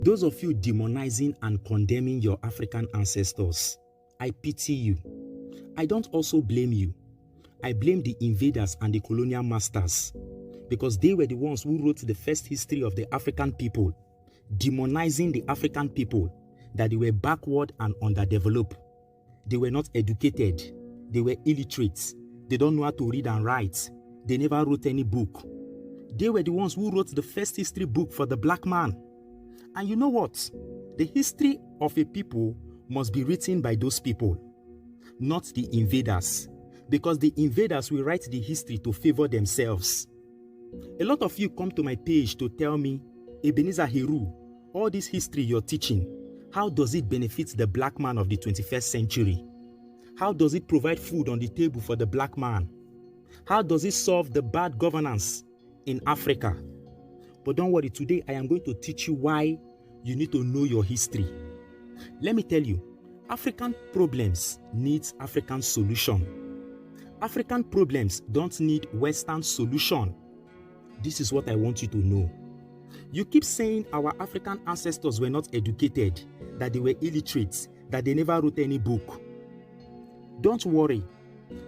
Those of you demonizing and condemning your African ancestors, I pity you. I don't also blame you. I blame the invaders and the colonial masters because they were the ones who wrote the first history of the African people, demonizing the African people, that they were backward and underdeveloped. They were not educated. They were illiterate. They don't know how to read and write. They never wrote any book. They were the ones who wrote the first history book for the black man. And you know what? The history of a people must be written by those people, not the invaders, because the invaders will write the history to favor themselves. A lot of you come to my page to tell me, Ebenezer Heru, all this history you're teaching, how does it benefit the black man of the 21st century? How does it provide food on the table for the black man? How does it solve the bad governance in Africa? But don't worry, today I am going to teach you why you need to know your history. Let me tell you, African problems need African solution. African problems don't need Western solution. This is what I want you to know. You keep saying our African ancestors were not educated, that they were illiterate, that they never wrote any book. Don't worry.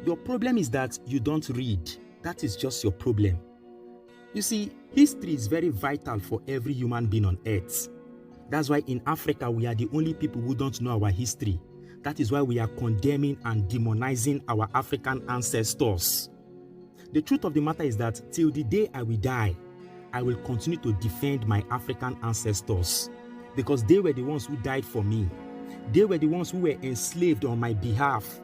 Your problem is that you don't read. That is just your problem. You see, history is very vital for every human being on earth. That's why in Africa, we are the only people who don't know our history. That is why we are condemning and demonizing our African ancestors. The truth of the matter is that till the day I will die, I will continue to defend my African ancestors because they were the ones who died for me. They were the ones who were enslaved on my behalf.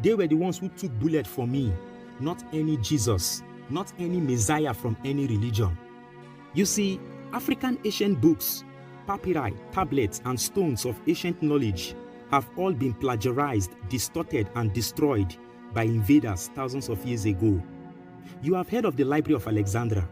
They were the ones who took bullet for me, not any Jesus, not any Messiah from any religion. You see, African ancient books, papyri, tablets, and stones of ancient knowledge have all been plagiarized, distorted, and destroyed by invaders thousands of years ago. You have heard of the Library of Alexandria.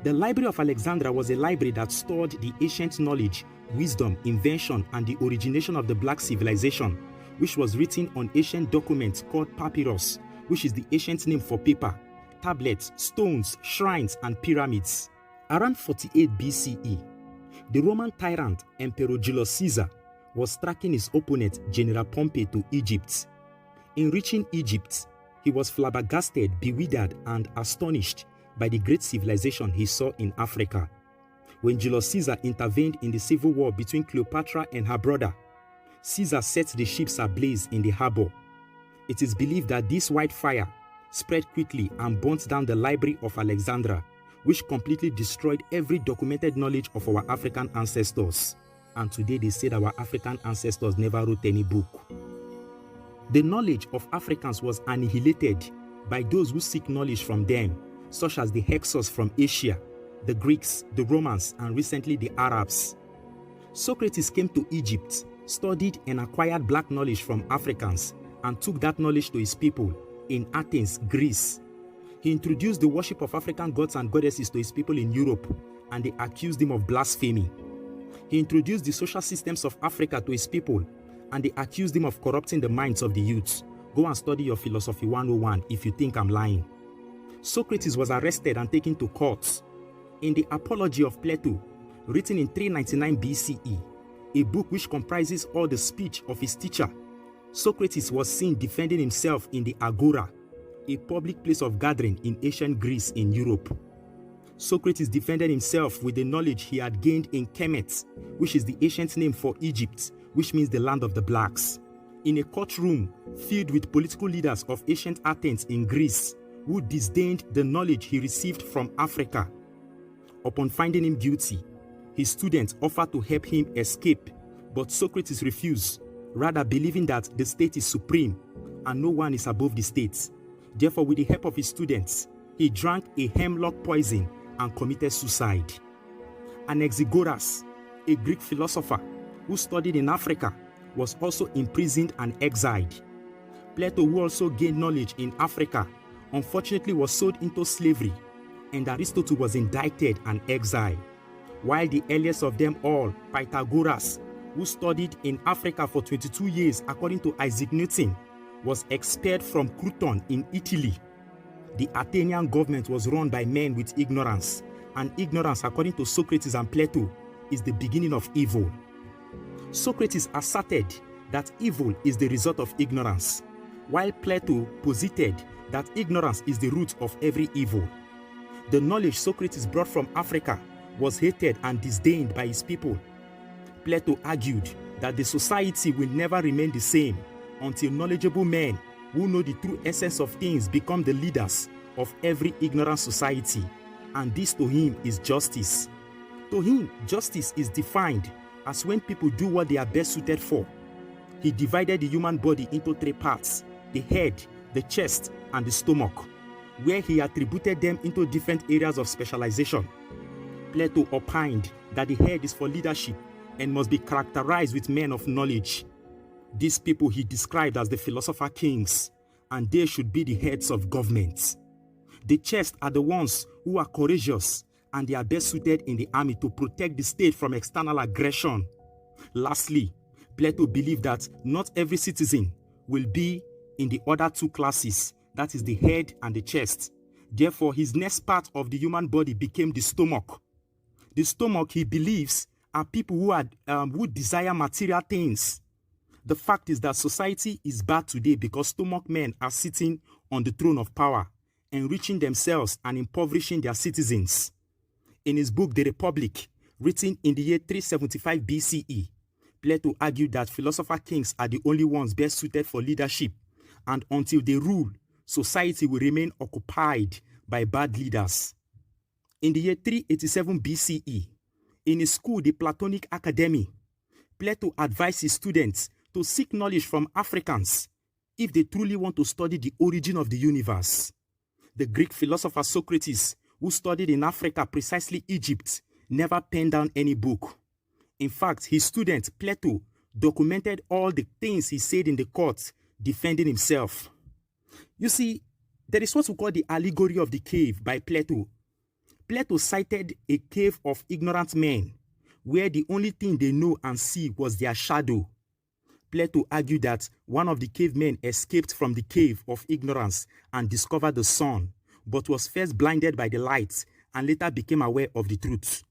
The Library of Alexandria was a library that stored the ancient knowledge, wisdom, invention, and the origination of the black civilization, which was written on ancient documents called papyrus, which is the ancient name for paper, tablets, stones, shrines, and pyramids. Around 48 BCE, the Roman tyrant Emperor Julius Caesar was tracking his opponent General Pompey to Egypt. In reaching Egypt, he was flabbergasted, bewildered, and astonished by the great civilization he saw in Africa. When Julius Caesar intervened in the civil war between Cleopatra and her brother, Caesar set the ships ablaze in the harbor. It is believed that this white fire spread quickly and burnt down the Library of Alexandria, which completely destroyed every documented knowledge of our African ancestors. And today they said our African ancestors never wrote any book. The knowledge of Africans was annihilated by those who seek knowledge from them, such as the Hyksos from Asia, the Greeks, the Romans, and recently the Arabs. Socrates came to Egypt, studied and acquired black knowledge from Africans, and took that knowledge to his people in Athens, Greece. He introduced the worship of African gods and goddesses to his people in Europe, and they accused him of blasphemy. He introduced the social systems of Africa to his people, and they accused him of corrupting the minds of the youths. Go and study your Philosophy 101 if you think I'm lying. Socrates was arrested and taken to court. In the Apology of Plato, written in 399 BCE, a book which comprises all the speech of his teacher, Socrates was seen defending himself in the Agora, a public place of gathering in ancient Greece in Europe. Socrates defended himself with the knowledge he had gained in Kemet, which is the ancient name for Egypt, which means the land of the blacks, in a courtroom filled with political leaders of ancient Athens in Greece who disdained the knowledge he received from Africa. Upon finding him guilty, his students offered to help him escape, but Socrates refused, rather believing that the state is supreme and no one is above the state. Therefore, with the help of his students, he drank a hemlock poison and committed suicide. Anaxagoras, a Greek philosopher who studied in Africa, was also imprisoned and exiled. Plato, who also gained knowledge in Africa, unfortunately was sold into slavery, and Aristotle was indicted and exiled. While the earliest of them all, Pythagoras, who studied in Africa for 22 years according to Isaac Newton, was expelled from Croton in Italy. The Athenian government was run by men with ignorance, and ignorance, according to Socrates and Plato, is the beginning of evil. Socrates asserted that evil is the result of ignorance, while Plato posited that ignorance is the root of every evil. The knowledge Socrates brought from Africa was hated and disdained by his people. Plato argued that the society will never remain the same until knowledgeable men who know the true essence of things become the leaders of every ignorant society, and this to him is justice. To him, justice is defined as when people do what they are best suited for. He divided the human body into three parts: the head, the chest, and the stomach, where he attributed them into different areas of specialization. Plato opined that the head is for leadership and must be characterized with men of knowledge. These people he described as the philosopher kings, and they should be the heads of governments. The chest are the ones who are courageous, and they are best suited in the army to protect the state from external aggression. Lastly, Plato believed that not every citizen will be in the other two classes, that is the head and the chest. Therefore, his next part of the human body became the stomach. The stomach, he believes, are people who desire material things. The fact is that society is bad today because stomach men are sitting on the throne of power, enriching themselves and impoverishing their citizens. In his book, The Republic, written in the year 375 BCE, Plato argued that philosopher kings are the only ones best suited for leadership, and until they rule, society will remain occupied by bad leaders. In the year 387 BCE, in his school, the Platonic Academy, Plato advised his students to seek knowledge from Africans if they truly want to study the origin of the universe. The Greek philosopher Socrates, who studied in Africa, precisely Egypt, never penned down any book. In fact, his student Plato documented all the things he said in the court, defending himself. You see, there is what we call the allegory of the cave by Plato. Plato cited a cave of ignorant men, where the only thing they know and see was their shadow. Plato argued that one of the cavemen escaped from the cave of ignorance and discovered the sun, but was first blinded by the light and later became aware of the truth.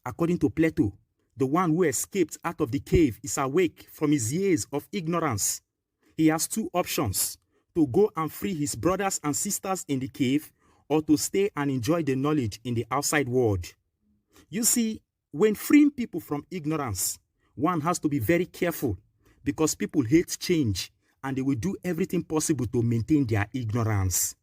According to Plato, the one who escaped out of the cave is awake from his years of ignorance. He has two options: to go and free his brothers and sisters in the cave, or to stay and enjoy the knowledge in the outside world. You see, when freeing people from ignorance, one has to be very careful, because people hate change and they will do everything possible to maintain their ignorance.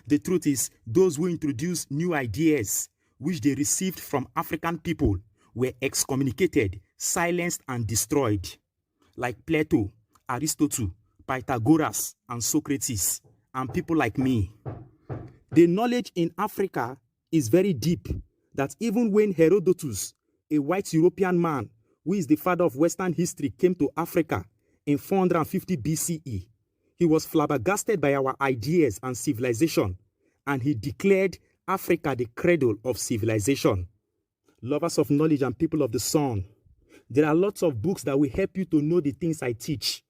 The truth is, those who introduced new ideas which they received from African people were excommunicated, silenced, and destroyed, like Plato, Aristotle, Pythagoras, and Socrates, and people like me. The knowledge in Africa is very deep, that even when Herodotus, a white European man who is the father of Western history, came to Africa in 450 BCE, he was flabbergasted by our ideas and civilization, and he declared Africa the cradle of civilization. Lovers of knowledge and people of the sun, there are lots of books that will help you to know the things I teach,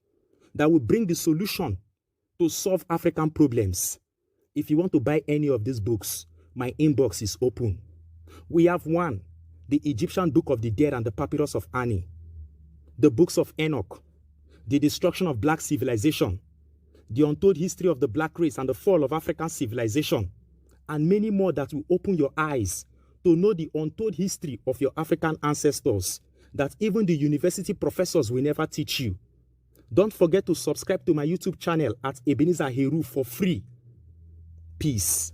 that will bring the solution to solve African problems. If you want to buy any of these books, my inbox is open. We have one, the Egyptian Book of the Dead and the Papyrus of Ani, the books of Enoch, the destruction of black civilization, the untold history of the black race and the fall of African civilization, and many more that will open your eyes to know the untold history of your African ancestors that even the university professors will never teach you. Don't forget to subscribe to my YouTube channel at Ebenezer Heru for free. Peace.